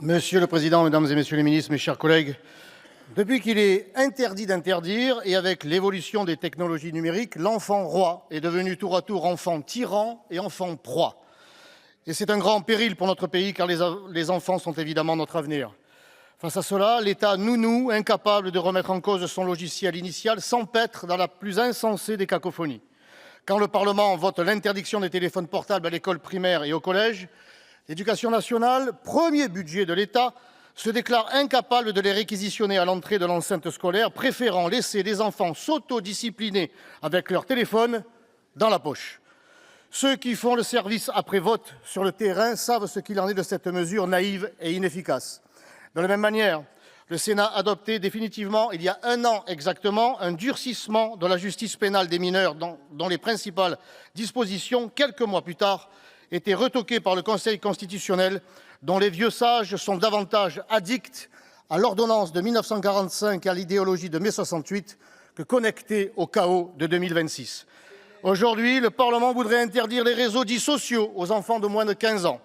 Monsieur le président, mesdames et messieurs les ministres, mes chers collègues, depuis qu'il est interdit d'interdire et avec l'évolution des technologies numériques, l'enfant roi est devenu tour à tour enfant tyran et enfant proie. Et c'est un grand péril pour notre pays car les enfants sont évidemment notre avenir. Face à cela, l'État nounou, incapable de remettre en cause son logiciel initial, s'empêtre dans la plus insensée des cacophonies. Quand le Parlement vote l'interdiction des téléphones portables à l'école primaire et au collège, l'Éducation nationale, premier budget de l'État, se déclare incapable de les réquisitionner à l'entrée de l'enceinte scolaire, préférant laisser les enfants s'autodiscipliner avec leur téléphone dans la poche. Ceux qui font le service après vote sur le terrain savent ce qu'il en est de cette mesure naïve et inefficace. De la même manière, le Sénat a adopté définitivement, il y a 1 an exactement, un durcissement de la justice pénale des mineurs dont les principales dispositions, quelques mois plus tard, étaient retoquées par le Conseil constitutionnel, dont les vieux sages sont davantage addicts à l'ordonnance de 1945 et à l'idéologie de mai 68 que connectés au chaos de 2026. Aujourd'hui, le Parlement voudrait interdire les réseaux dits sociaux aux enfants de moins de 15 ans.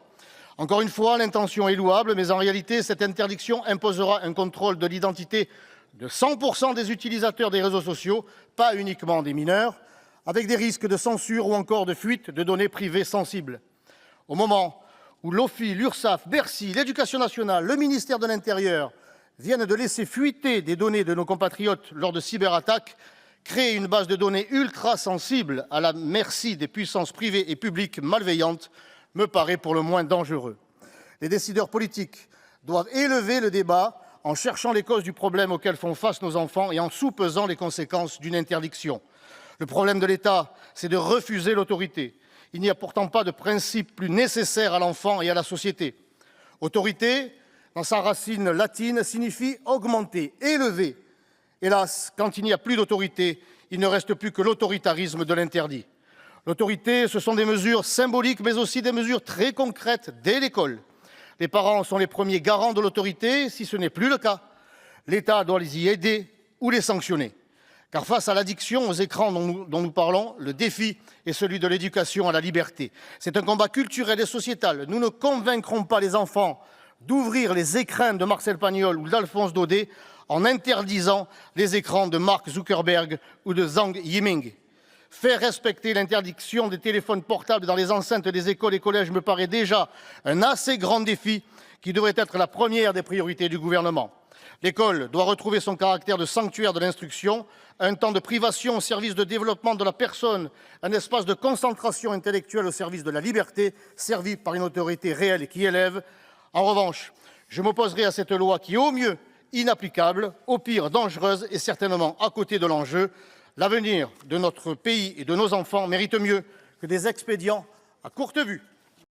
Encore une fois, l'intention est louable, mais en réalité, cette interdiction imposera un contrôle de l'identité de 100% des utilisateurs des réseaux sociaux, pas uniquement des mineurs, avec des risques de censure ou encore de fuite de données privées sensibles. Au moment où l'OFII, l'URSSAF, Bercy, l'Éducation nationale, le ministère de l'Intérieur viennent de laisser fuiter des données de nos compatriotes lors de cyberattaques, créer une base de données ultra sensible à la merci des puissances privées et publiques malveillantes me paraît pour le moins dangereux. Les décideurs politiques doivent élever le débat en cherchant les causes du problème auquel font face nos enfants et en soupesant les conséquences d'une interdiction. Le problème de l'État, c'est de refuser l'autorité. Il n'y a pourtant pas de principe plus nécessaire à l'enfant et à la société. Autorité, dans sa racine latine, signifie augmenter, élever. Hélas, quand il n'y a plus d'autorité, il ne reste plus que l'autoritarisme de l'interdit. L'autorité, ce sont des mesures symboliques, mais aussi des mesures très concrètes dès l'école. Les parents sont les premiers garants de l'autorité. Si ce n'est plus le cas, l'État doit les y aider ou les sanctionner. Car face à l'addiction aux écrans dont nous parlons, le défi est celui de l'éducation à la liberté. C'est un combat culturel et sociétal. Nous ne convaincrons pas les enfants d'ouvrir les écrins de Marcel Pagnol ou d'Alphonse Daudet en interdisant les écrans de Mark Zuckerberg ou de Zhang Yiming. Faire respecter l'interdiction des téléphones portables dans les enceintes des écoles et collèges me paraît déjà un assez grand défi qui devrait être la première des priorités du gouvernement. L'école doit retrouver son caractère de sanctuaire de l'instruction, un temps de privation au service de développement de la personne, un espace de concentration intellectuelle au service de la liberté, servi par une autorité réelle et qui élève. En revanche, je m'opposerai à cette loi qui est au mieux inapplicable, au pire dangereuse et certainement à côté de l'enjeu. L'avenir de notre pays et de nos enfants mérite mieux que des expédients à courte vue.